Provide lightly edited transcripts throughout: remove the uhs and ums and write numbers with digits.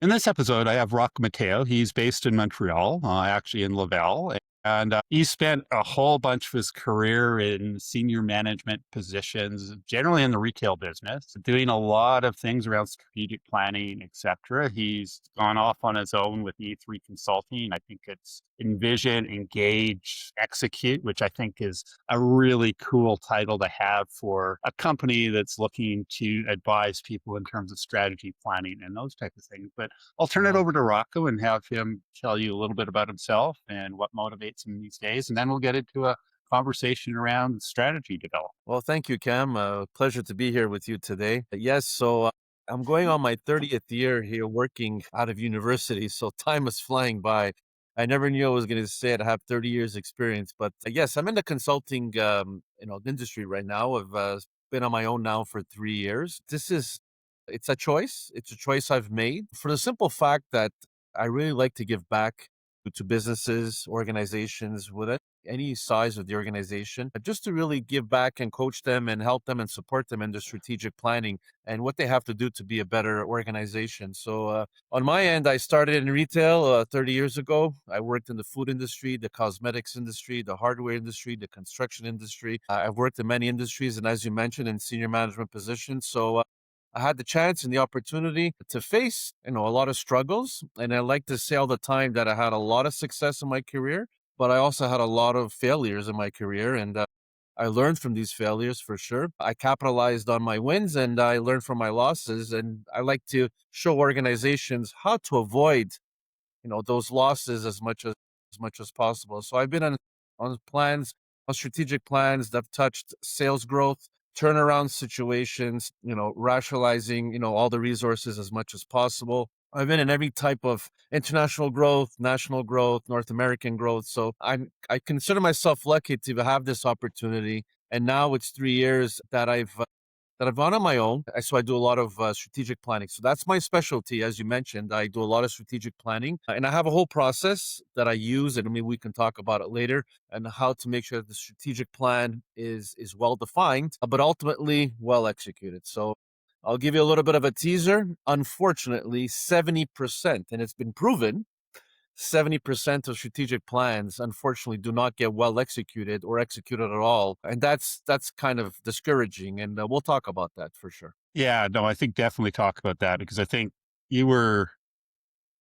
In this episode, I have Rocco Matteo. He's based in Montreal, actually in Laval. And he spent a whole bunch of his career in senior management positions, generally in the retail business, doing a lot of things around strategic planning, etc. He's gone off on his own with E3 Consulting. I think it's Envision, Engage, Execute, which I think is a really cool title to have for a company that's looking to advise people in terms of strategy planning and those type of things. But I'll turn it Wow. over to Rocco and have him tell you a little bit about himself and what motivates him these days. And then we'll get into a conversation around strategy development. Well, thank you, Cam. Pleasure to be here with you today. Yes, so I'm going on my 30th year here working out of university, so time is flying by. I never knew I was going to say it. I have 30 years experience, but yes, I'm in the consulting, industry right now. I've been on my own now for 3 years. It's a choice. It's a choice I've made for the simple fact that I really like to give back to businesses, organizations with it, any size of the organization, just to really give back and coach them and help them and support them in their strategic planning and what they have to do to be a better organization. So, on my end, I started in retail 30 years ago. I worked in the food industry, the cosmetics industry, the hardware industry, the construction industry. I've worked in many industries, and as you mentioned, in senior management positions. So, I had the chance and the opportunity to face, a lot of struggles. And I like to say all the time that I had a lot of success in my career, but I also had a lot of failures in my career. And I learned from these failures for sure. I capitalized on my wins and I learned from my losses. And I like to show organizations how to avoid, those losses as much as possible. So I've been on plans, on strategic plans that have touched sales growth, turnaround situations, rationalizing, all the resources as much as possible. I've been in every type of international growth, national growth, North American growth. So I consider myself lucky to have this opportunity. And now it's 3 years that I've gone on my own. So I do a lot of strategic planning. So that's my specialty, as you mentioned. I do a lot of strategic planning, and I have a whole process that I use, and maybe we can talk about it later, and how to make sure that the strategic plan is well defined, but ultimately well executed. So I'll give you a little bit of a teaser. Unfortunately, 70%, and it's been proven 70% of strategic plans unfortunately do not get well executed or executed at all, and that's kind of discouraging, and we'll talk about that for sure. Yeah, no, I think definitely talk about that because I think you were,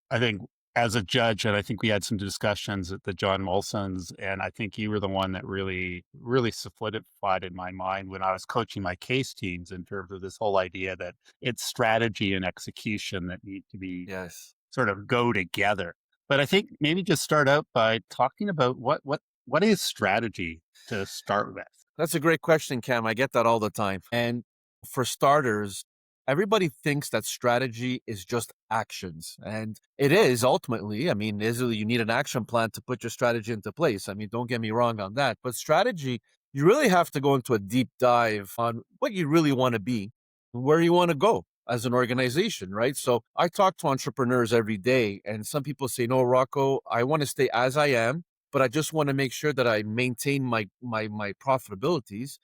I think, as a judge, and I think we had some discussions at the John Molson's, and I think you were the one that really solidified in my mind when I was coaching my case teams in terms of this whole idea that it's strategy and execution that need to be Yes. sort of go together. But I think maybe just start out by talking about what is strategy to start with. That's a great question, Cam. I get that all the time. And for starters, everybody thinks that strategy is just actions. And it is ultimately. I mean, you need an action plan to put your strategy into place. I mean, don't get me wrong on that. But strategy, you really have to go into a deep dive on what you really want to be, where you want to go as an organization, right? So I talk to entrepreneurs every day, and some people say, no, Rocco, I want to stay as I am, but I just want to make sure that I maintain my profitability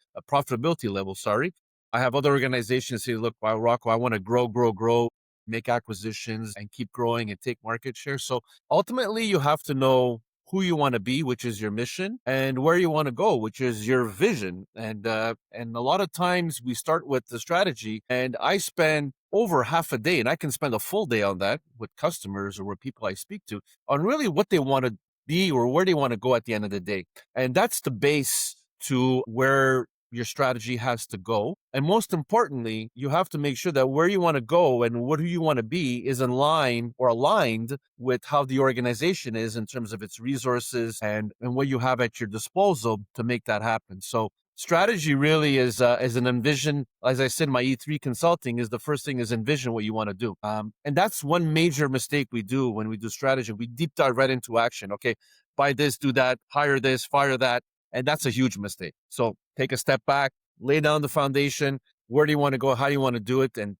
level. Sorry, I have other organizations say, look, wow, Rocco, I want to grow, make acquisitions, and keep growing and take market share. So ultimately, you have to know who you want to be, which is your mission, and where you want to go, which is your vision. And a lot of times we start with the strategy, and I spend over half a day, and I can spend a full day on that with customers or with people I speak to on really what they want to be or where they want to go at the end of the day. And that's the base to where your strategy has to go. And most importantly, you have to make sure that where you want to go and what who you want to be is in line or aligned with how the organization is in terms of its resources and what you have at your disposal to make that happen. So strategy really is an envision. As I said, my E3 consulting is the first thing is envision what you want to do. And that's one major mistake we do when we do strategy. We deep dive right into action. Okay, buy this, do that, hire this, fire that. And that's a huge mistake. So take a step back, lay down the foundation. Where do you want to go? How do you want to do it? And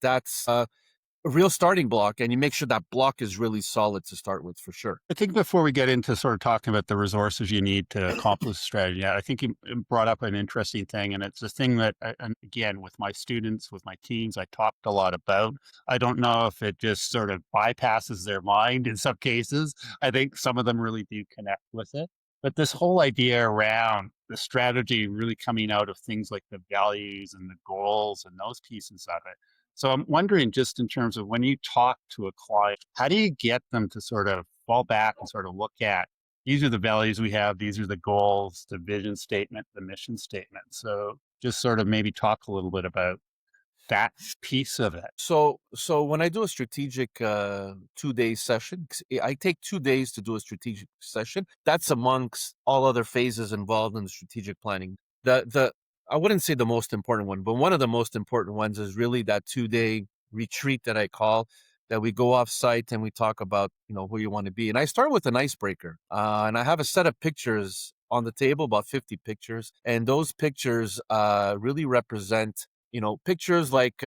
a real starting block, and you make sure that block is really solid to start with for sure. I think before we get into sort of talking about the resources you need to accomplish strategy, I think you brought up an interesting thing, and it's a thing that, and again, with my students, with my teams, I talked a lot about. I don't know if it just sort of bypasses their mind in some cases. I think some of them really do connect with it. But this whole idea around the strategy really coming out of things like the values and the goals and those pieces of it. So I'm wondering, just in terms of when you talk to a client, how do you get them to sort of fall back and sort of look at these are the values we have, these are the goals, the vision statement, the mission statement. So just sort of maybe talk a little bit about that piece of it. So when I do a strategic 2 day session, 'cause I take 2 days to do a strategic session. That's amongst all other phases involved in the strategic planning. The I wouldn't say the most important one, but one of the most important ones is really that 2 day retreat that I call, that we go off site and we talk about, who you want to be. And I start with an icebreaker. And I have a set of pictures on the table, about 50 pictures. And those pictures really represent, pictures like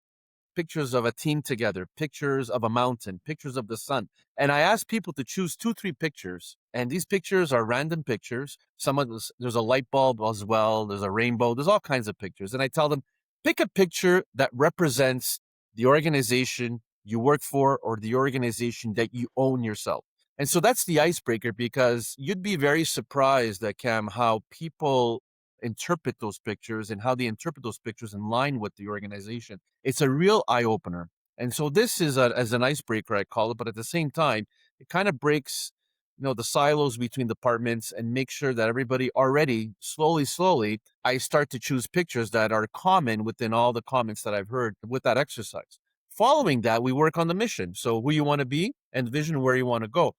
pictures of a team together, pictures of a mountain, pictures of the sun. And I ask people to choose 2, 3 pictures. And these pictures are random pictures. There's a light bulb as well. There's a rainbow. There's all kinds of pictures. And I tell them, pick a picture that represents the organization you work for or the organization that you own yourself. And so that's the icebreaker, because you'd be very surprised at Cam how people interpret those pictures and how they interpret those pictures in line with the organization. It's a real eye opener. And so this is as an icebreaker, I call it, but at the same time, it kind of breaks, the silos between departments and make sure that everybody already slowly, I start to choose pictures that are common within all the comments that I've heard with that exercise. Following that, we work on the mission. So who you want to be and vision where you want to go.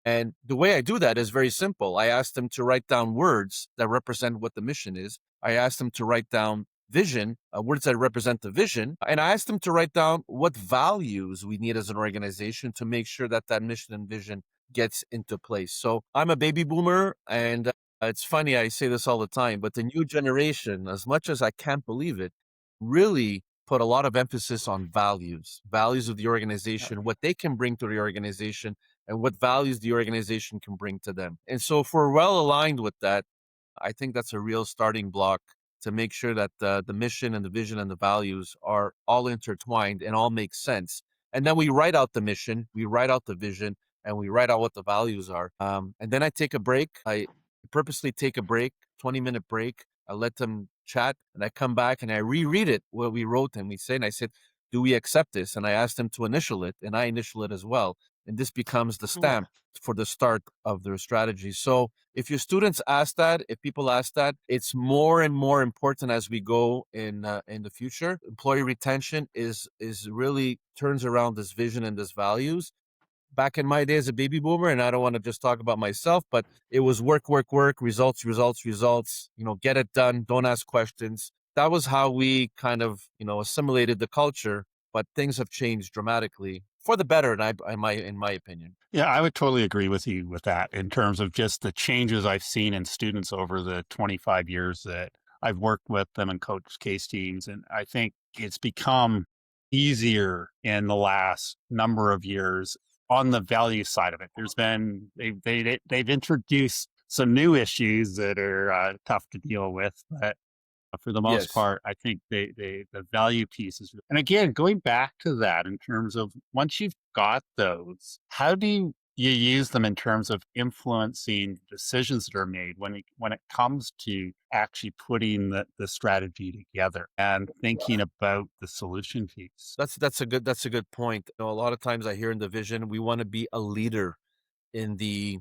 And the way I do that is very simple. I ask them to write down words that represent what the mission is. I ask them to write down vision, words that represent the vision. And I ask them to write down what values we need as an organization to make sure that that mission and vision gets into place. So I'm a baby boomer, and it's funny, I say this all the time, but the new generation, as much as I can't believe it, really put a lot of emphasis on values of the organization, what they can bring to the organization, and what values the organization can bring to them. And so if we're well aligned with that, I think that's a real starting block to make sure that the mission and the vision and the values are all intertwined and all make sense. And then we write out the mission, we write out the vision, and we write out what the values are. And then I take a break. I purposely take a break, 20-minute break. I let them chat, and I come back and I reread it, what we wrote and we say, and I said, do we accept this? And I asked them to initial it, and I initial it as well. And this becomes the Sure. stamp for the start of their strategy. So if your students ask that, if people ask that, it's more and more important as we go in the future. Employee retention is really turns around this vision and this values. Back in my day as a baby boomer, and I don't want to just talk about myself, but it was work, work, work, results, results, results, get it done, don't ask questions. That was how we kind of, assimilated the culture, but things have changed dramatically for the better, in my opinion. Yeah, I would totally agree with you with that in terms of just the changes I've seen in students over the 25 years that I've worked with them and coached case teams. And I think it's become easier in the last number of years on the value side of it. There's been, they've introduced some new issues that are tough to deal with, but for the most Yes. part, I think the value piece is, and again, going back to that in terms of once you've got those, how do you use them in terms of influencing decisions that are made when it comes to actually putting the strategy together and thinking about the solution piece? That's a good point. A lot of times I hear in the vision, we want to be a leader in the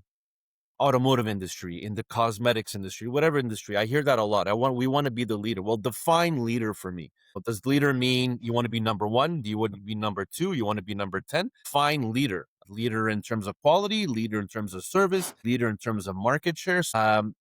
automotive industry, in the cosmetics industry, whatever industry. I hear that a lot. We want to be the leader. Well, define leader for me. What does leader mean? You want to be number one? Do you want to be number two? You want to be number 10? Find leader. Leader in terms of quality, leader in terms of service, leader in terms of market shares. The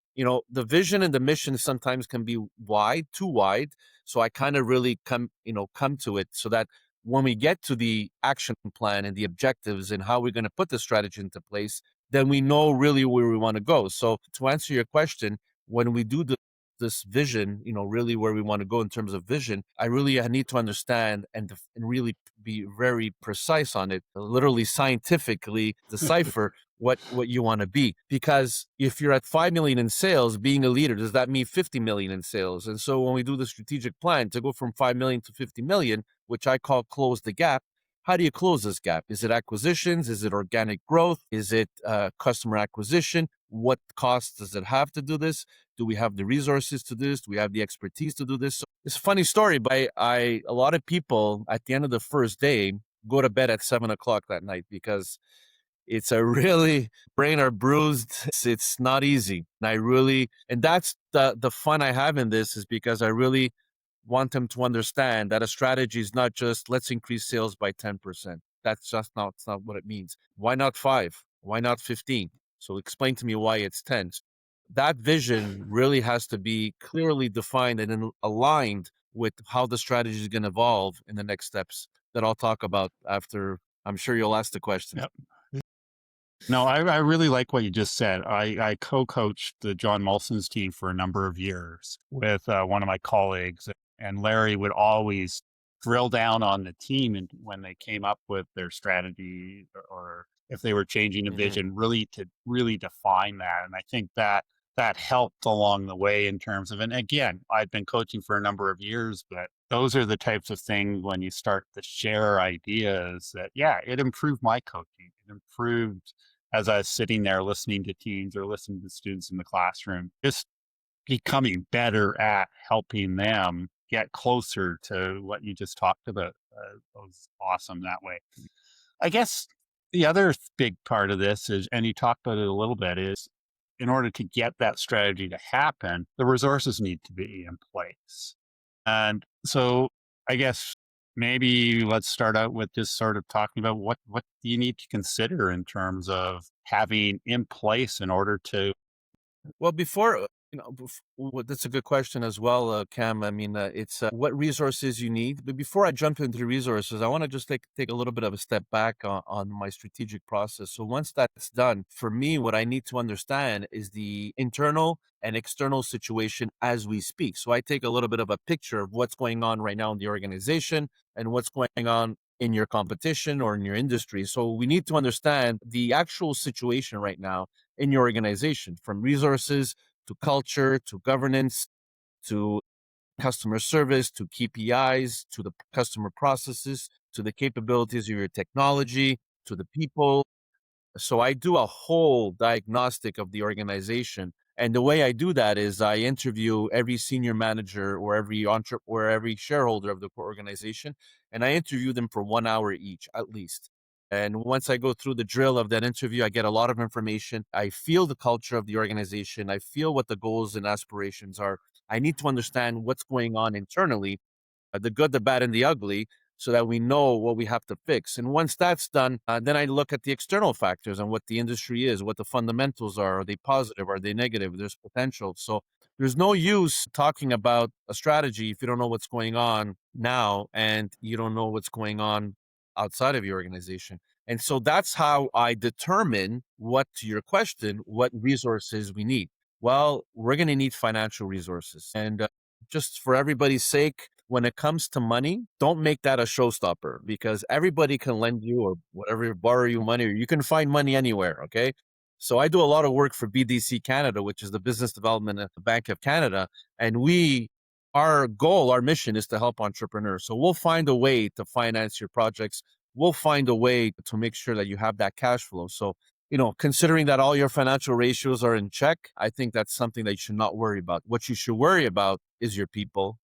vision and the mission sometimes can be wide, too wide. So I kind of really come to it so that when we get to the action plan and the objectives and how we're going to put the strategy into place, then we know really where we want to go. So to answer your question, when we do the this vision, really where we want to go in terms of vision, I really need to understand and really be very precise on it, literally scientifically decipher what you want to be. Because if you're at 5 million in sales, being a leader, does that mean 50 million in sales? And so when we do the strategic plan to go from 5 million to 50 million, which I call close the gap, how do you close this gap? Is it acquisitions? Is it organic growth? Is it customer acquisition? What costs does it have to do this? Do we have the resources to do this? Do we have the expertise to do this? So it's a funny story, but a lot of people at the end of the first day go to bed at 7 o'clock that night because it's a really brain are bruised. It's not easy. And that's the fun I have in this is because I really want them to understand that a strategy is not just let's increase sales by 10%. That's not what it means. Why not 5? Why not 15? So explain to me why it's 10. That vision really has to be clearly defined and aligned with how the strategy is going to evolve in the next steps that I'll talk about after. I'm sure you'll ask the questions. Yep. No, I really like what you just said. I co-coached the John Molson's team for a number of years with one of my colleagues, and Larry would always drill down on the team and when they came up with their strategy or if they were changing a Mhm. vision, really to really define that. And I think that helped along the way in terms of, and again, I've been coaching for a number of years, but those are the types of things when you start to share ideas that, yeah, it improved my coaching. It improved as I was sitting there listening to teams or listening to students in the classroom, just becoming better at helping them get closer to what you just talked about. That was awesome that way. I guess the other big part of this is, and you talked about it a little bit, is in order to get that strategy to happen, the resources need to be in place. And so I guess maybe let's start out with just sort of talking about what do you need to consider in terms of having in place in order to. Well, before well, that's a good question as well, Cam. I mean, it's what resources you need. But before I jump into the resources, I want to just take a little bit of a step back on my strategic process. So once that's done, for me, what I need to understand is the internal and external situation as we speak. So I take a little bit of a picture of what's going on right now in the organization and what's going on in your competition or in your industry. So we need to understand the actual situation right now in your organization, from resources to culture to governance to customer service to KPIs to the customer processes to the capabilities of your technology to the people. So I do a whole diagnostic of the organization. And the way I do that is I interview every senior manager or every shareholder of the organization, and I interview them for 1 hour each, at least. And once I go through the drill of that interview, I get a lot of information. I feel the culture of the organization. I feel what the goals and aspirations are. I need to understand what's going on internally, the good, the bad, and the ugly, so that we know what we have to fix. And once that's done, then I look at the external factors and what the industry is, what the fundamentals are. Are they positive? Are they negative? There's potential. So there's no use talking about a strategy if you don't know what's going on now and you don't know what's going on outside of your organization. And so that's how I determine to your question, what resources we need. Well, we're going to need financial resources. And just for everybody's sake, when it comes to money, don't make that a showstopper because everybody can lend you or whatever, borrow you money, or you can find money anywhere. Okay. So I do a lot of work for BDC Canada, which is the Business Development Bank of Canada. And our mission is to help entrepreneurs. So we'll find a way to finance your projects. We'll find a way to make sure that you have that cash flow. So, considering that all your financial ratios are in check, I think that's something that you should not worry about. What you should worry about is your people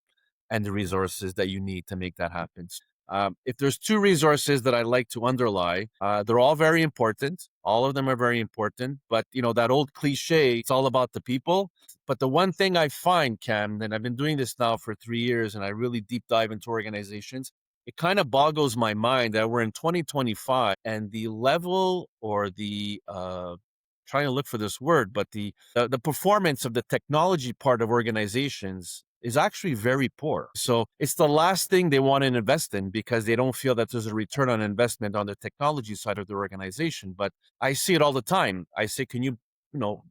and the resources that you need to make that happen. If there's two resources that I like to underlie, they're all very important. All of them are very important. But, that old cliche, it's all about the people. But the one thing I find, Cam, and I've been doing this now for 3 years, and I really deep dive into organizations, it kind of boggles my mind that we're in 2025 and the level or trying to look for this word, but the performance of the technology part of organizations is actually very poor. So it's the last thing they want to invest in because they don't feel that there's a return on investment on the technology side of the organization. But I see it all the time. I say, can you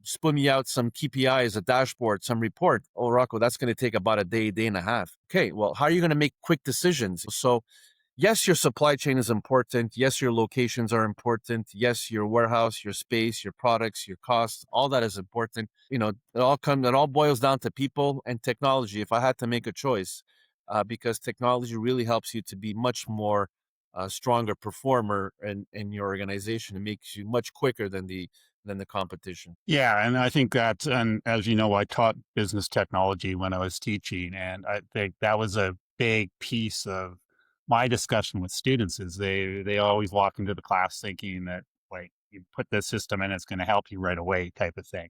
split me out some KPIs, a dashboard, some report. Oh, Rocco, that's going to take about a day, day and a half. Okay, well, how are you going to make quick decisions? So yes, your supply chain is important. Yes, your locations are important. Yes, your warehouse, your space, your products, your costs, all that is important. It all boils down to people and technology. If I had to make a choice, because technology really helps you to be much more stronger performer in your organization. It makes you much quicker than the competition. Yeah, and I think that, and as you know, I taught business technology when I was teaching, and I think that was a big piece of my discussion with students. Is they always walk into the class thinking that, like, you put this system in, it's going to help you right away, type of thing.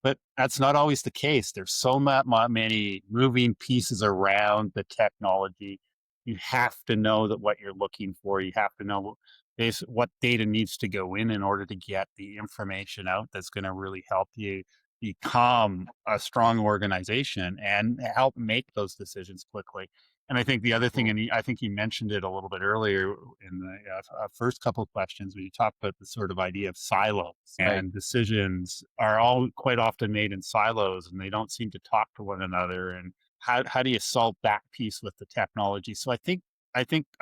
But that's not always the case. There's so many moving pieces around the technology. You have to know that what you're looking for. You have to know what data needs to go in order to get the information out that's going to really help you become a strong organization and help make those decisions quickly. And I think the other thing, Mm, and I think you mentioned it a little bit earlier in the first couple of questions, when you talked about the sort of idea of silos, right. and decisions are all quite often made in silos and they don't seem to talk to one another. And how do you solve that piece with the technology? So I think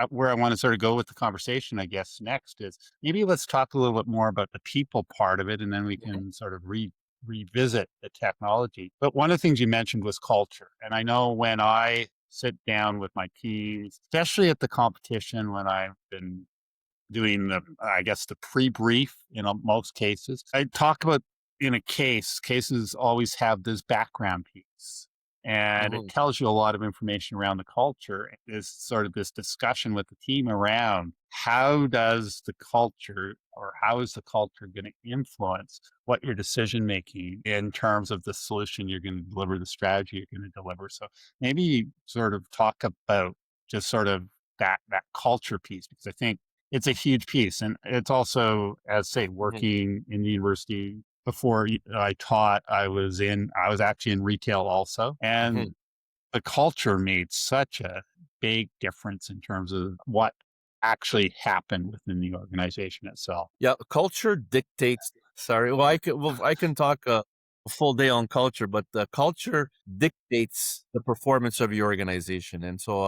where I want to sort of go with the conversation, I guess, next is maybe let's talk a little bit more about the people part of it, and then we Mhm, can sort of revisit the technology. But one of the things you mentioned was culture. And I know when I sit down with my teams, especially at the competition, when I've been doing the, I guess, the pre-brief in most cases. I talk about, in a cases always have this background piece. And it mhm, tells you a lot of information around the culture. Is sort of this discussion with the team around how does the culture, or how is the culture going to influence what your decision making in terms of the solution you're going to deliver, the strategy you're going to deliver. So maybe sort of talk about just sort of that culture piece, because I think it's a huge piece, and it's also, as say, mhm, working in the university before I taught, I was actually in retail also, and mhm. the culture made such a big difference in terms of what actually happened within the organization itself. Yeah, culture dictates. Sorry, I can talk a full day on culture, but the culture dictates the performance of your organization. And so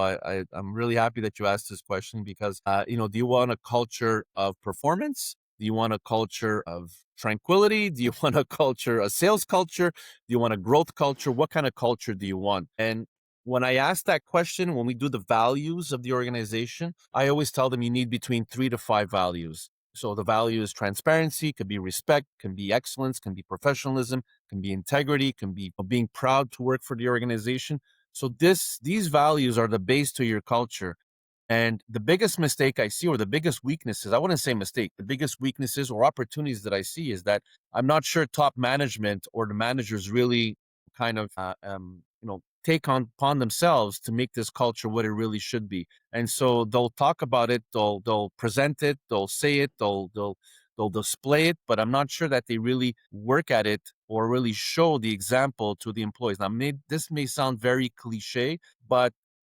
I'm really happy that you asked this question because do you want a culture of performance? Do you want a culture of tranquility? Do you want a sales culture? Do you want a growth culture? What kind of culture do you want? And when I ask that question, when we do the values of the organization, I always tell them you need between 3 to 5 values. So the value is transparency, could be respect, can be excellence, can be professionalism, can be integrity, can be being proud to work for the organization. So these values are the base to your culture. And the biggest mistake I see, or the biggest weaknesses, I wouldn't say mistake, the biggest weaknesses or opportunities that I see is that I'm not sure top management or the managers really kind of, take on upon themselves to make this culture what it really should be. And so they'll talk about it, they'll present it, they'll say it, they'll display it, but I'm not sure that they really work at it or really show the example to the employees. Now, this may sound very cliche, but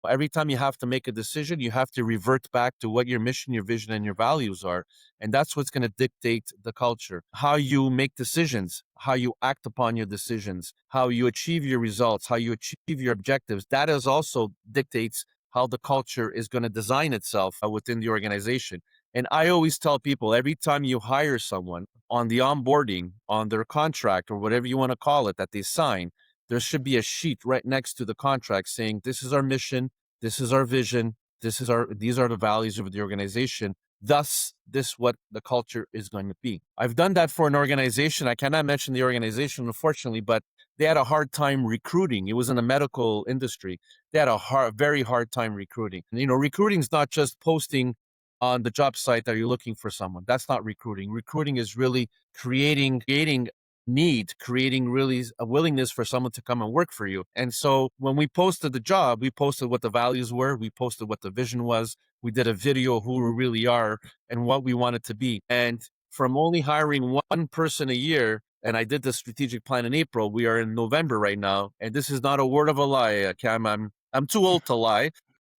every time you have to make a decision, you have to revert back to what your mission, your vision, and your values are. And that's what's going to dictate the culture. How you make decisions, how you act upon your decisions, how you achieve your results, how you achieve your objectives. That is also dictates how the culture is going to design itself within the organization. And I always tell people every time you hire someone on the onboarding, on their contract, or whatever you want to call it, that they sign, there should be a sheet right next to the contract saying, this is our mission, this is our vision, these are the values of the organization. Thus, this what the culture is going to be. I've done that for an organization. I cannot mention the organization, unfortunately, but they had a hard time recruiting. It was in the medical industry. They had very hard time recruiting. And, recruiting is not just posting on the job site that you're looking for someone. That's not recruiting. Recruiting is really creating need, creating really a willingness for someone to come and work for you. And so when we posted the job, we posted what the values were, we posted what the vision was, we did a video of who we really are and what we wanted to be. And from only hiring one person a year, and I did the strategic plan in April, we are in November right now, and this is not a word of a lie, Cam. I'm too old to lie.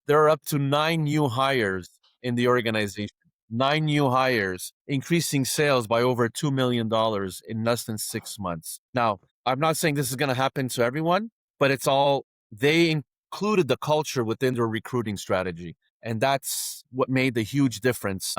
There are up to 9 new hires in the organization. 9 new hires, increasing sales by over $2 million in less than 6 months. Now, I'm not saying this is going to happen to everyone, but they included the culture within their recruiting strategy. And that's what made the huge difference.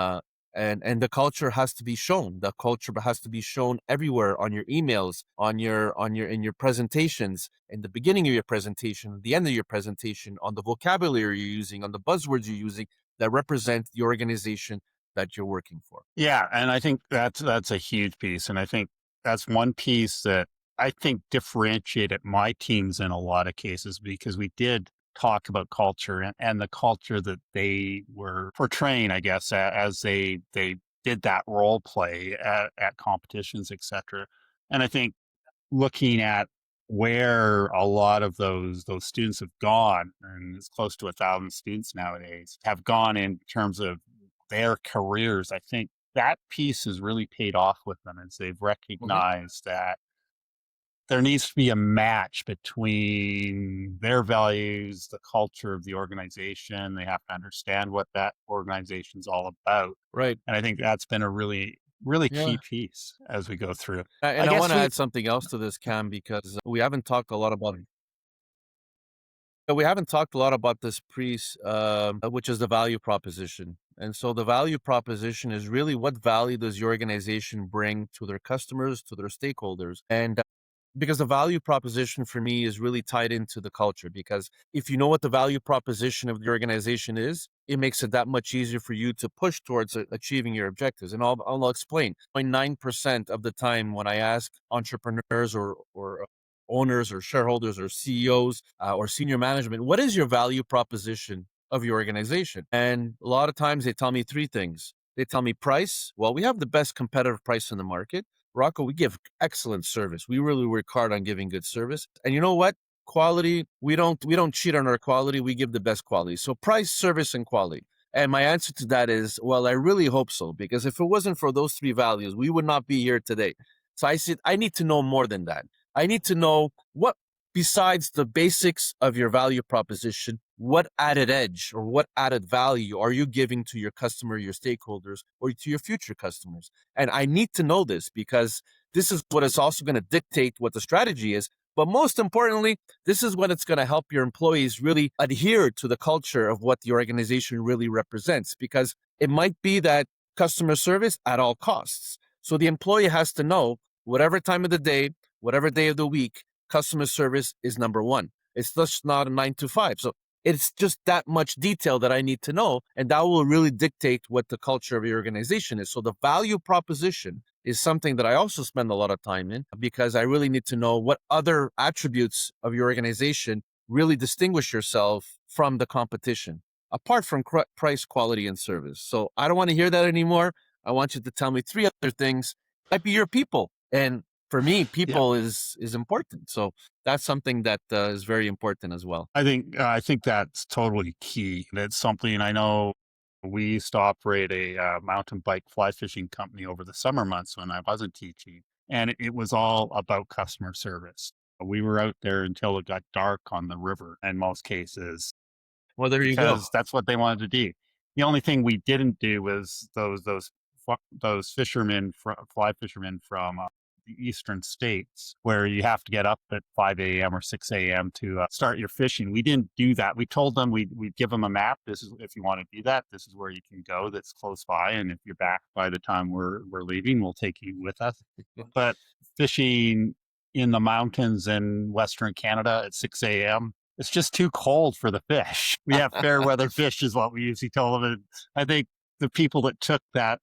And the culture has to be shown. The culture has to be shown everywhere on your emails, in your presentations, in the beginning of your presentation, at the end of your presentation, on the vocabulary you're using, on the buzzwords you're using that represent the organization that you're working for. Yeah, and I think that's a huge piece, and I think that's one piece that I think differentiated my teams in a lot of cases because we did talk about culture and the culture that they were portraying, I guess, as they did that role play at competitions, etc. And I think looking at where a lot of those students have gone, and it's close to 1,000 students nowadays, have gone in terms of their careers, I think that piece has really paid off with them as they've Mhm. recognized that there needs to be a match between their values, the culture of the organization. They have to understand what that organization's all about. Right. And I think that's been a really, really key Yeah. piece as we go through. I And I want guess to we, add something else to this, Cam, because we haven't talked a lot about this piece, which is the value proposition. And so the value proposition is really what value does your organization bring to their customers, to their stakeholders, and because the value proposition for me is really tied into the culture. Because if you know what the value proposition of the organization is, it makes it that much easier for you to push towards achieving your objectives. And I'll explain. 9% of the time when I ask entrepreneurs or owners or shareholders or CEOs or senior management, what is your value proposition of your organization? And a lot of times they tell me three things. They tell me price. Well, we have the best competitive price in the market. Rocco, we give excellent service. We really work hard on giving good service. And you know what? Quality, we don't cheat on our quality. We give the best quality. So price, service, and quality. And my answer to that is, well, I really hope so, because if it wasn't for those three values, we would not be here today. So I said, I need to know more than that. I need to know what, besides the basics of your value proposition, what added edge or what added value are you giving to your customer, your stakeholders, or to your future customers? And I need to know this because this is what is also going to dictate what the strategy is. But most importantly, this is when it's going to help your employees really adhere to the culture of what the organization really represents. Because it might be that customer service at all costs. So the employee has to know whatever time of the day, whatever day of the week, customer service is number one. It's just not a 9 to 5. So it's just that much detail that I need to know. And that will really dictate what the culture of your organization is. So the value proposition is something that I also spend a lot of time in because I really need to know what other attributes of your organization really distinguish yourself from the competition, apart from price, quality, and service. So I don't want to hear that anymore. I want you to tell me three other things. Might be your people. And for me, yeah, people is important. So that's something that is very important as well. I think that's totally key. That's something I know. We used to operate a mountain bike fly fishing company over the summer months when I wasn't teaching, and it was all about customer service. We were out there until it got dark on the river in most cases, Well, there you go. because that's what they wanted to do. The only thing we didn't do was those fly fishermen from the eastern states, where you have to get up at 5 a.m. or 6 a.m. to start your fishing. We didn't do that. We told them we'd give them a map. This is, if you want to do that, this is where you can go. That's close by, and if you're back by the time we're leaving, we'll take you with us. But fishing in the mountains in Western Canada at 6 a.m., it's just too cold for the fish. We have fair weather fish is what we usually tell them. And I think the people that took that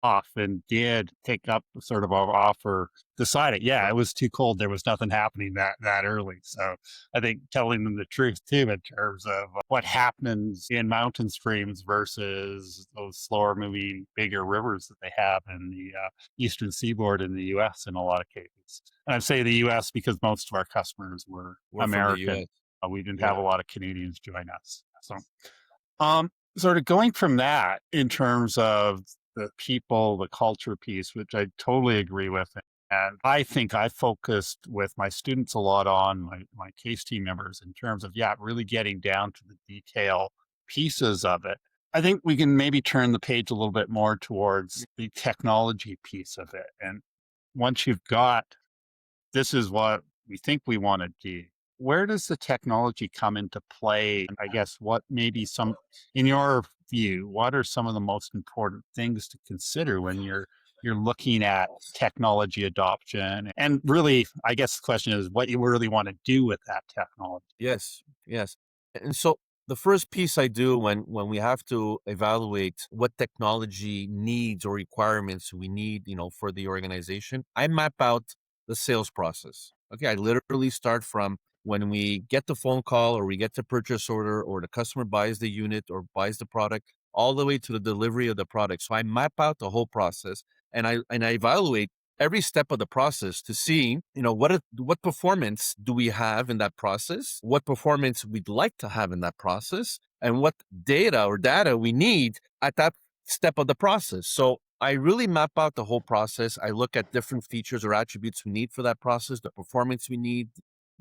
off and did take up sort of our offer decided, yeah, it was too cold. There was nothing happening that early. So I think telling them the truth too in terms of what happens in mountain streams versus those slower moving, bigger rivers that they have in the eastern seaboard in the U.S. in a lot of cases. And I say the U.S. because most of our customers were We're from the American. US. We didn't have Yeah. a lot of Canadians join us. So, sort of going from that in terms of the people, the culture piece, which I totally agree with. And I think I focused with my students a lot on my case team members in terms of, yeah, really getting down to the detail pieces of it. I think we can maybe turn the page a little bit more towards the technology piece of it. And once you've got this is what we think we want to do. Where does the technology come into play? And I guess what maybe some, in your view, what are some of the most important things to consider when you're looking at technology adoption? And really, I guess the question is what you really want to do with that technology. Yes, yes. And so the first piece I do when we have to evaluate what technology needs or requirements we need, for the organization, I map out the sales process. Okay, I literally start from when we get the phone call or we get the purchase order or the customer buys the unit or buys the product all the way to the delivery of the product. So I map out the whole process and I evaluate every step of the process to see, what performance do we have in that process, what performance we'd like to have in that process, and what data we need at that step of the process. So I really map out the whole process. I look at different features or attributes we need for that process, the performance we need,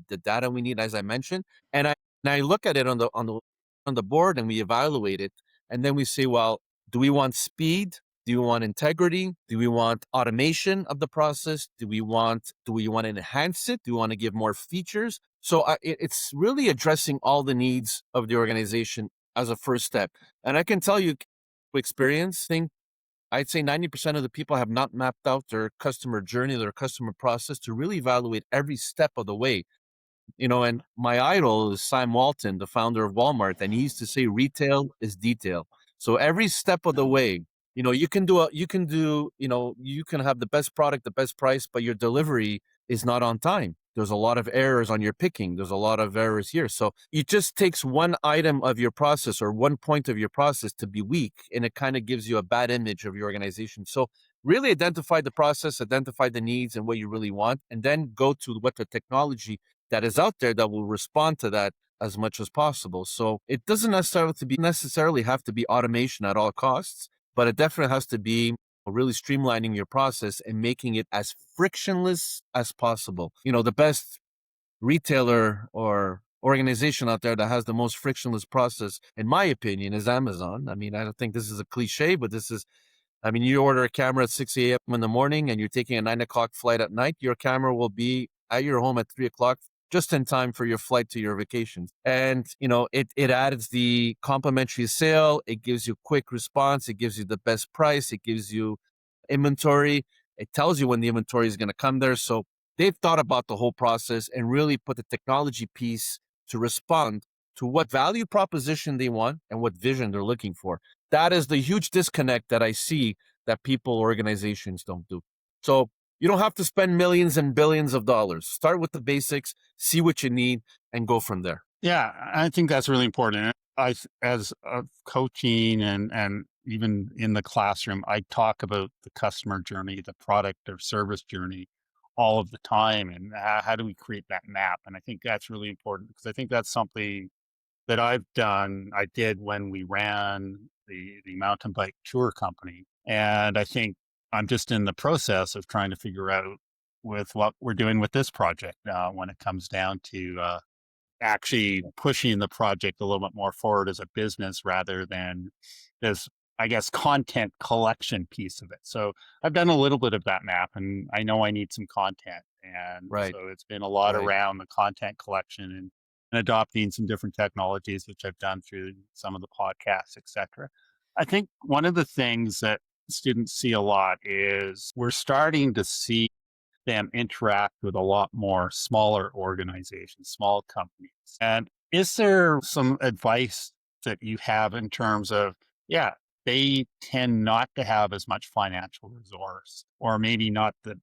the data we need, as I mentioned, and I look at it on the board and we evaluate it, and then we say, well, do we want speed? Do you want integrity? Do we want automation of the process? Do we want to enhance it? Do we want to give more features? So it's really addressing all the needs of the organization as a first step. And I can tell you, experience thing, I'd say 90% of the people have not mapped out their customer journey, their customer process to really evaluate every step of the way. And my idol is Sam Walton, the founder of Walmart, and he used to say retail is detail. So every step of the way, you can have the best product, the best price, but your delivery is not on time. There's a lot of errors on your picking. There's a lot of errors here. So it just takes one item of your process or one point of your process to be weak, and it kind of gives you a bad image of your organization. So really identify the process, identify the needs and what you really want, and then go to what the technology that is out there that will respond to that as much as possible. So it doesn't necessarily have to be automation at all costs, but it definitely has to be really streamlining your process and making it as frictionless as possible. The best retailer or organization out there that has the most frictionless process, in my opinion, is Amazon. I mean, I don't think this is a cliche, but you order a camera at 6 a.m. in the morning and you're taking a 9 o'clock flight at night, your camera will be at your home at 3 o'clock, just in time for your flight to your vacation. And, it adds the complimentary sale. It gives you quick response. It gives you the best price. It gives you inventory. It tells you when the inventory is going to come there. So they've thought about the whole process and really put the technology piece to respond to what value proposition they want and what vision they're looking for. That is the huge disconnect that I see that organizations don't do. So you don't have to spend millions and billions of dollars. Start with the basics, see what you need, and go from there. Yeah, I think that's really important. As coaching and even in the classroom, I talk about the customer journey, the product or service journey, all of the time, and how do we create that map? And I think that's really important because I think that's something that I did when we ran the mountain bike tour company, and I think I'm just in the process of trying to figure out with what we're doing with this project when it comes down to actually pushing the project a little bit more forward as a business rather than this, I guess, content collection piece of it. So I've done a little bit of that map and I know I need some content. And Right, so it's been a lot right. around the content collection and adopting some different technologies, which I've done through some of the podcasts, et cetera. I think one of the things that students see a lot is we're starting to see them interact with a lot more smaller organizations, small companies. And is there some advice that you have in terms of, yeah, they tend not to have as much financial resource, or maybe not the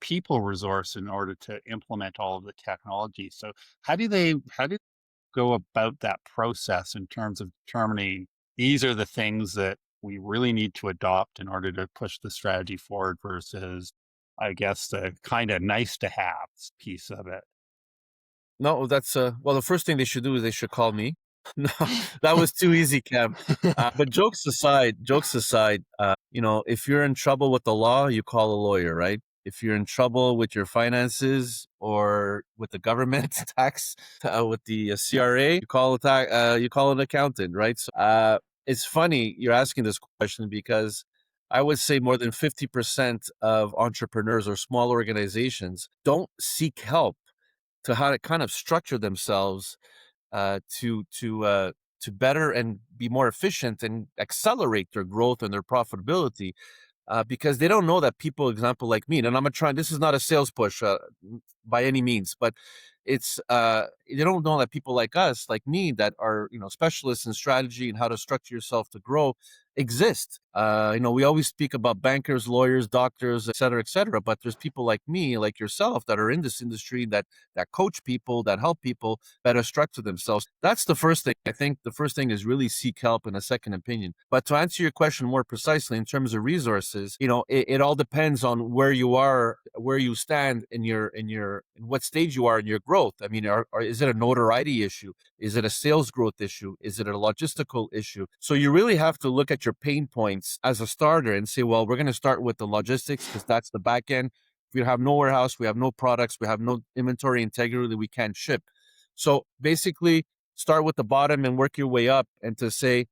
people resource in order to implement all of the technology. So how do they go about that process in terms of determining these are the things that we really need to adopt in order to push the strategy forward versus, I guess, the kind of nice to have piece of it? No, that's well, the first thing they should do is they should call me. No, that was too easy, Cam. But jokes aside, if you're in trouble with the law, you call a lawyer, right? If you're in trouble with your finances or with the government tax, with the CRA, you call an accountant, right? So, It's funny you're asking this question because I would say more than 50% of entrepreneurs or small organizations don't seek help to how to kind of structure themselves uh, to to uh, to better and be more efficient and accelerate their growth and their profitability because they don't know that people, example like me, and I'm gonna try. This is not a sales push by any means, but it's they don't know that people like us, like me, that are specialists in strategy and how to structure yourself to grow, exist. We always speak about bankers, lawyers, doctors, et cetera. But there's people like me, like yourself, that are in this industry that coach people, that help people better structure themselves. That's the first thing. I think the first thing is really seek help and a second opinion. But to answer your question more precisely in terms of resources, it all depends on where you are, where you stand in what stage you are in your growth. I mean, is it a notoriety issue? Is it a sales growth issue? Is it a logistical issue? So you really have to look at your pain points as a starter and say, well, we're going to start with the logistics because that's the back end. We have no warehouse, we have no products, we have no inventory integrity, we can't ship. So basically, start with the bottom and work your way up, and to say,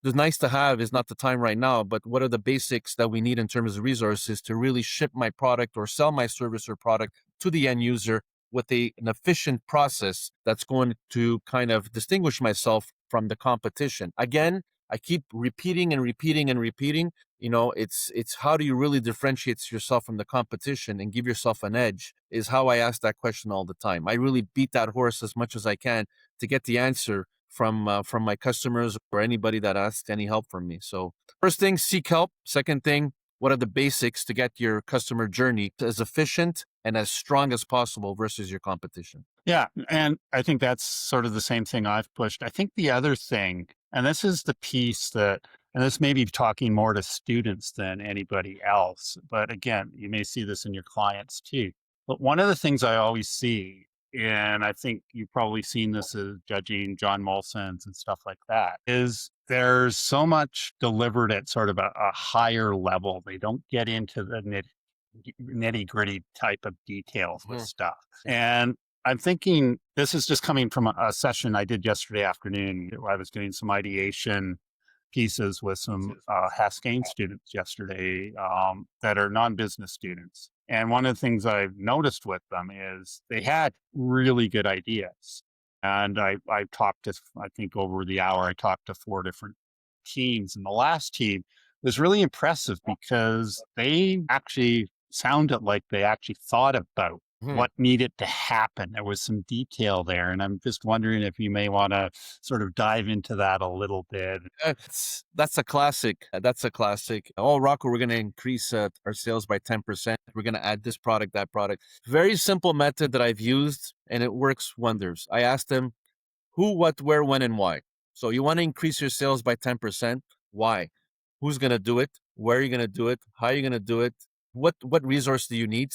the nice to have is not the time right now, but what are the basics that we need in terms of resources to really ship my product or sell my service or product to the end user with an efficient process that's going to kind of distinguish myself from the competition. Again, I keep repeating and repeating and repeating. It's how do you really differentiate yourself from the competition and give yourself an edge is how I ask that question all the time. I really beat that horse as much as I can to get the answer from my customers or anybody that asks any help from me. So first thing, seek help. Second thing, what are the basics to get your customer journey as efficient and as strong as possible versus your competition? Yeah. And I think that's sort of the same thing I've pushed. I think the other thing, and this is the piece that, and this may be talking more to students than anybody else, but again, you may see this in your clients too. But one of the things I always see, and I think you've probably seen this as judging John Molson's and stuff like that, is there's so much delivered at sort of a higher level. They don't get into the nitty gritty type of details with Mhm. stuff. And I'm thinking this is just coming from a session I did yesterday afternoon where I was doing some ideation pieces with some Haskane students yesterday that are non-business students. And one of the things I've noticed with them is they had really good ideas. And I talked to, I think over the hour, I talked to 4 different teams. And the last team was really impressive because they actually sounded like they actually thought about Mhm. what needed to happen. There was some detail there. And I'm just wondering if you may want to sort of dive into that a little bit. That's a classic. That's a classic. Oh, Rocco, we're going to increase our sales by 10%. We're going to add this product, that product. Very simple method that I've used, and it works wonders. I asked them who, what, where, when, and why. So you want to increase your sales by 10%. Why? Who's going to do it? Where are you going to do it? How are you going to do it? What resource do you need?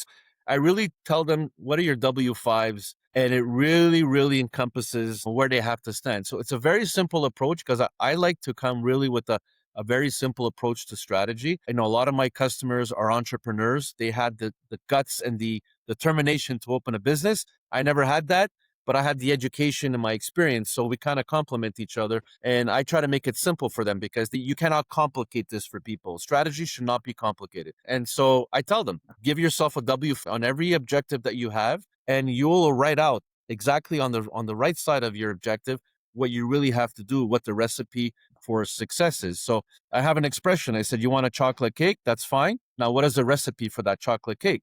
I really tell them what are your W5s, and it really, really encompasses where they have to stand. So it's a very simple approach because I like to come really with a very simple approach to strategy. I know a lot of my customers are entrepreneurs. They had the guts and the determination to open a business. I never had that, but I had the education and my experience. So we kind of complement each other. And I try to make it simple for them because you cannot complicate this for people. Strategy should not be complicated. And so I tell them, give yourself a W on every objective that you have, and you will write out exactly on the right side of your objective what you really have to do, what the recipe for success is. So I have an expression. I said, you want a chocolate cake? That's fine. Now, what is the recipe for that chocolate cake?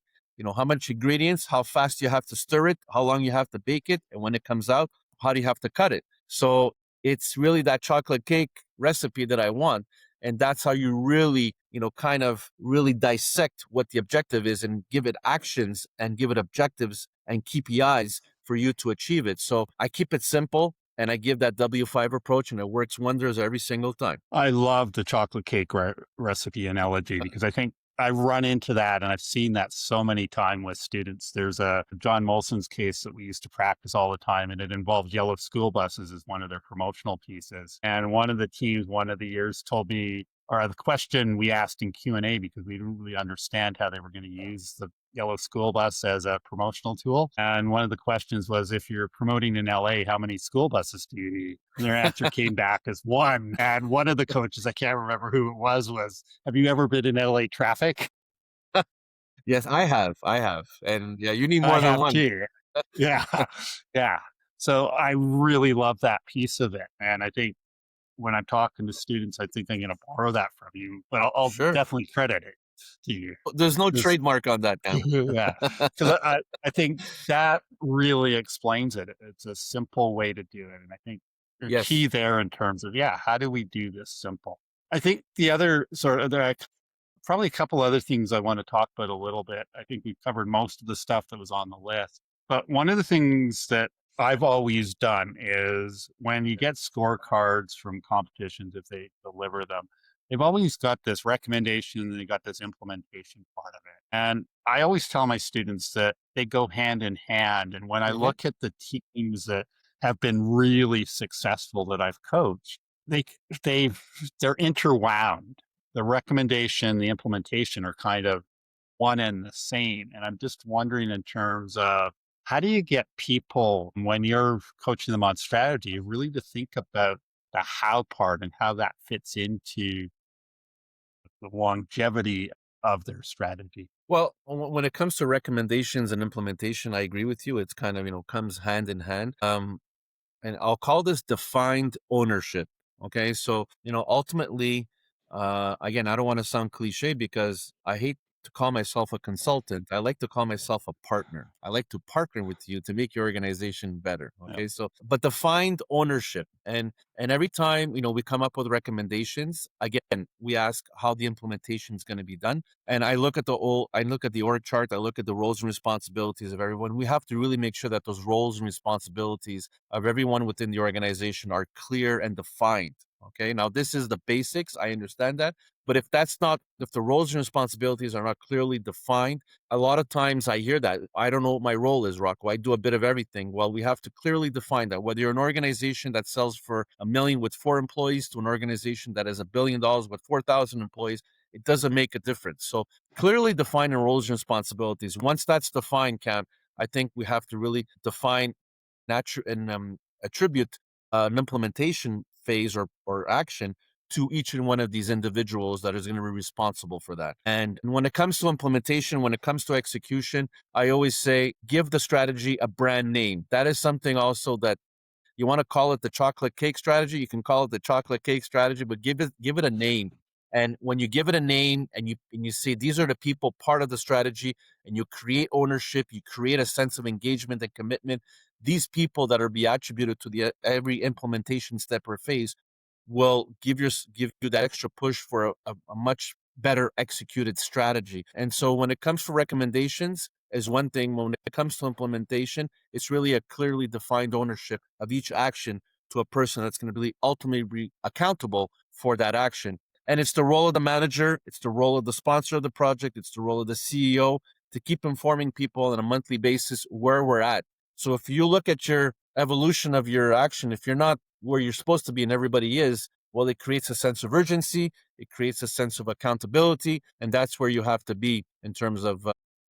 How much ingredients, how fast you have to stir it, how long you have to bake it, and when it comes out, how do you have to cut it? So it's really that chocolate cake recipe that I want. And that's how you really, kind of really dissect what the objective is and give it actions and give it objectives and KPIs for you to achieve it. So I keep it simple and I give that W5 approach, and it works wonders every single time. I love the chocolate cake recipe analogy because I think I run into that and I've seen that so many times with students. There's a John Molson's case that we used to practice all the time, and it involved yellow school buses as one of their promotional pieces. And one of the teams, one of the years told me or the question we asked in Q&A because we didn't really understand how they were going to use the yellow school bus as a promotional tool. And one of the questions was, if you're promoting in LA, how many school buses do you need? And their answer came back as one. And one of the coaches, I can't remember who it was, have you ever been in LA traffic? Yes, I have, and yeah, you need I more than have one. too. Yeah. Yeah. So I really love that piece of it. And I think when I'm talking to students, I think I'm going to borrow that from you, but I'll Sure. definitely credit it to you. There's no 'Cause- trademark on that, Cam. yeah, because I think that really explains it. It's a simple way to do it, and I think the key Yes. there in terms of, yeah, how do we do this simple? I think the other sort of there are probably a couple other things I want to talk about a little bit. I think we've covered most of the stuff that was on the list. But one of the things that I've always done is when you get scorecards from competitions, if they deliver them, they've always got this recommendation and they got this implementation part of it. And I always tell my students that they go hand in hand. And when I Mhm. look at the teams that have been really successful that I've coached, they they've they're interwound. The recommendation, the implementation are kind of one and the same. And I'm just wondering in terms of how do you get people when you're coaching them on strategy really to think about the how part and how that fits into the longevity of their strategy? Well, when it comes to recommendations and implementation, I agree with you. It's kind of, comes hand in hand. And I'll call this defined ownership. Okay. So, ultimately, again, I don't want to sound cliche because I hate to call myself a consultant. I like to call myself a partner. I like to partner with you to make your organization better. Yeah. Okay. So, but defined ownership. And every time, we come up with recommendations, again, we ask how the implementation is going to be done. And I look at the org chart, I look at the roles and responsibilities of everyone. We have to really make sure that those roles and responsibilities of everyone within the organization are clear and defined. Okay. Now, this is the basics. I understand that. But if the roles and responsibilities are not clearly defined, a lot of times I hear that I don't know what my role is, Rocco. I do a bit of everything. Well, we have to clearly define that. Whether you're an organization that sells for 1 million with 4 employees to an organization that has $1 billion with 4,000 employees, it doesn't make a difference. So clearly defining roles and responsibilities. Once that's defined, Cam, I think we have to really define and attribute an implementation phase or action to each and one of these individuals that is going to be responsible for that. And when it comes to implementation, when it comes to execution, I always say give the strategy a brand name. That is something also that you want to call it the chocolate cake strategy, you can call it the chocolate cake strategy, but give it a name. And when you give it a name and you say these are the people part of the strategy, and you create ownership, you create a sense of engagement and commitment. These people that are be attributed to the every implementation step or phase will give you that extra push for a much better executed strategy. And so when it comes to recommendations is one thing. When it comes to implementation, it's really a clearly defined ownership of each action to a person that's going to be ultimately be accountable for that action. And it's the role of the manager, it's the role of the sponsor of the project, it's the role of the CEO to keep informing people on a monthly basis where we're at. So if you look at your evolution of your action, if you're not where you're supposed to be and everybody is, well, it creates a sense of urgency, it creates a sense of accountability, and that's where you have to be in terms of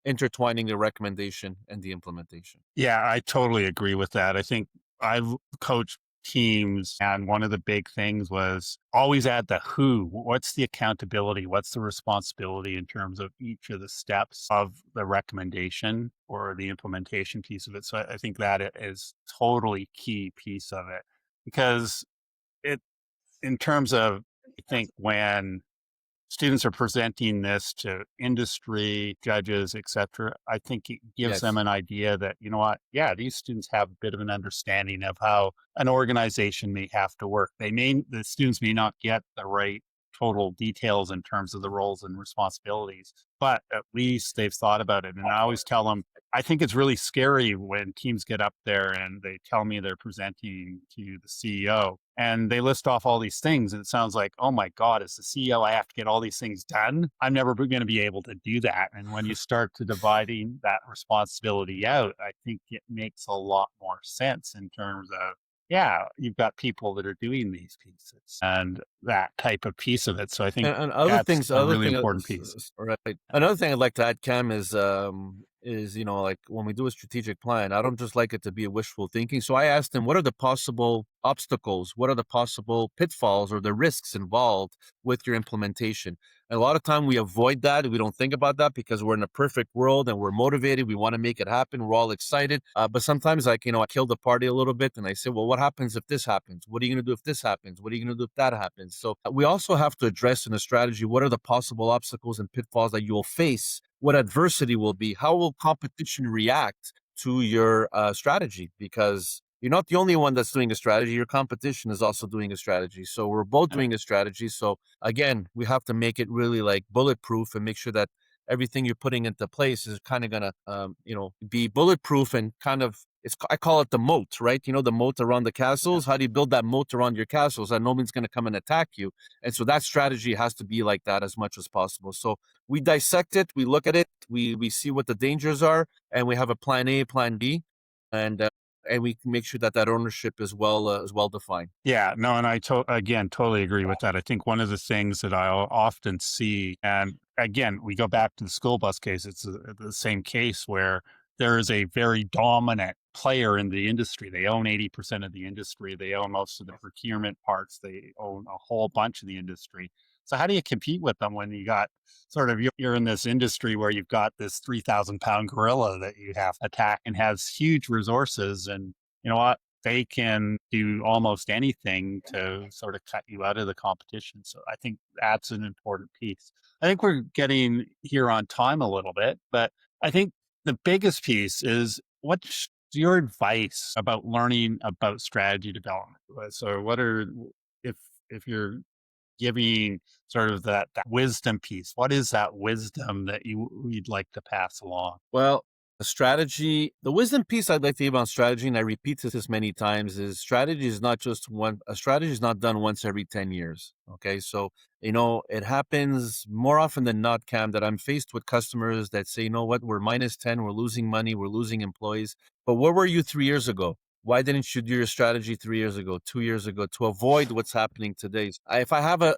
intertwining the recommendation and the implementation. Yeah, I totally agree with that. I think I've coached teams, and one of the big things was always add the who. What's the accountability? What's the responsibility in terms of each of the steps of the recommendation or the implementation piece of it? So I think that is totally key piece of it because it, in terms of, I think when students are presenting this to industry, judges, et cetera, I think it gives them Yes. an idea that, you know what, yeah, these students have a bit of an understanding of how an organization may have to work. The students may not get the right total details in terms of the roles and responsibilities, but at least they've thought about it. And I always tell them, I think it's really scary when teams get up there and they tell me they're presenting to the CEO and they list off all these things. And it sounds like, oh my God, as the CEO, I have to get all these things done. I'm never going to be able to do that. And when you start to dividing that responsibility out, I think it makes a lot more sense in terms of yeah, you've got people that are doing these pieces and that type of piece of it. So I think And that's a other really thing, important piece. right. Another thing I'd like to add, Cam, is like when we do a strategic plan, I don't just like it to be a wishful thinking. So I asked him, what are the possible obstacles? What are the possible pitfalls or the risks involved with your implementation? And a lot of time we avoid that. We don't think about that because we're in a perfect world and we're motivated. We want to make it happen. We're all excited. But sometimes, like, I kill the party a little bit and I say, well, what happens if this happens? What are you going to do if this happens? What are you going to do if that happens? So we also have to address in a strategy what are the possible obstacles and pitfalls that you will face, what adversity will be, how will competition react to your strategy? Because you're not the only one that's doing a strategy. Your competition is also doing a strategy. So we're both doing a strategy. So again, we have to make it really like bulletproof and make sure that everything you're putting into place is kind of gonna, be bulletproof and kind of. I call it the moat, right? The moat around the Yeah. castles. How do you build that moat around your castles that nobody's going to come and attack you? And so that strategy has to be like that as much as possible. So we dissect it, we look at it, we see what the dangers are, and we have a plan A, plan B, and uh, and we can make sure that that ownership is well defined. Yeah, no, and again totally agree with that. I think one of the things that I often see, and again, we go back to the school bus case. It's the same case where there is a very dominant player in the industry. They own 80% of the industry. They own most of the procurement parts. They own a whole bunch of the industry. So how do you compete with them when you got sort of you're in this industry where you've got this 3,000 pound gorilla that you have to attack and has huge resources and you know what? They can do almost anything to sort of cut you out of the competition. So I think that's an important piece. I think we're getting here on time a little bit, but I think the biggest piece is what's your advice about learning about strategy development? So what are if if you're giving sort of that wisdom piece, what is that wisdom that you'd like to pass along? Well, a strategy, the wisdom piece I'd like to give on strategy, and I repeat this many times, is strategy is not just a strategy is not done once every 10 years. Okay. So, it happens more often than not, Cam, that I'm faced with customers that say, you know what, we're minus 10, we're losing money, we're losing employees. But where were you 3 years ago? Why didn't you do your strategy 3 years ago, 2 years ago to avoid what's happening today? If I have a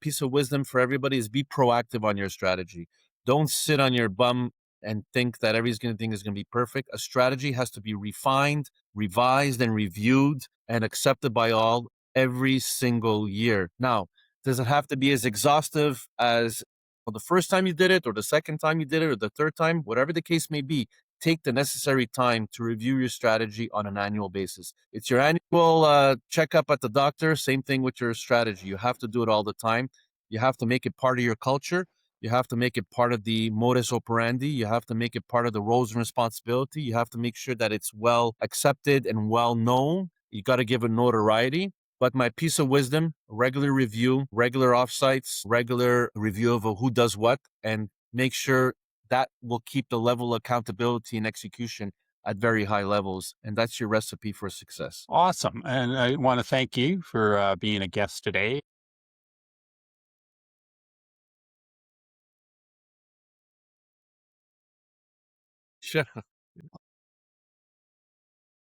piece of wisdom for everybody is be proactive on your strategy. Don't sit on your bum and think that everything is going to be perfect. A strategy has to be refined, revised, and reviewed and accepted by all every single year. Now, does it have to be as exhaustive as the first time you did it, or the second time you did it, or the third time? Whatever the case may be, take the necessary time to review your strategy on an annual basis. It's your annual checkup at the doctor. Same thing with your strategy. You have to do it all the time. You have to make it part of your culture. You have to make it part of the modus operandi. You have to make it part of the roles and responsibility. You have to make sure that it's well accepted and well known. You got to give it notoriety. But my piece of wisdom, regular review, regular offsites, regular review of who does what, and make sure that will keep the level of accountability and execution at very high levels. And that's your recipe for success. Awesome. And I want to thank you for being a guest today. Sure.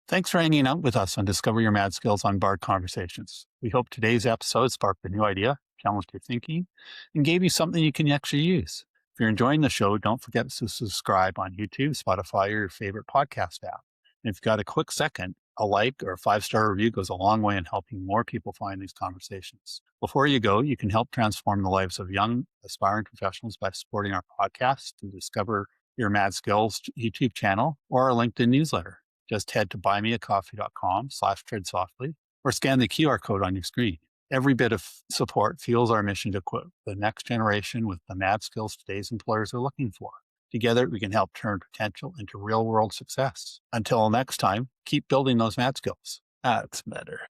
Thanks for hanging out with us on Discover Your Mad Skills on Bard Conversations. We hope today's episode sparked a new idea, challenged your thinking, and gave you something you can actually use. If you're enjoying the show, don't forget to subscribe on YouTube, Spotify, or your favorite podcast app. And if you've got a quick second, a like or a 5-star review goes a long way in helping more people find these conversations. Before you go, you can help transform the lives of young, aspiring professionals by supporting our podcast to Discover Your Mad Skills YouTube channel or our LinkedIn newsletter. Just head to buymeacoffee.com/treadsoftly or scan the QR code on your screen. Every bit of support fuels our mission to equip the next generation with the mad skills today's employers are looking for. Together, we can help turn potential into real world success. Until next time, keep building those mad skills. That's better.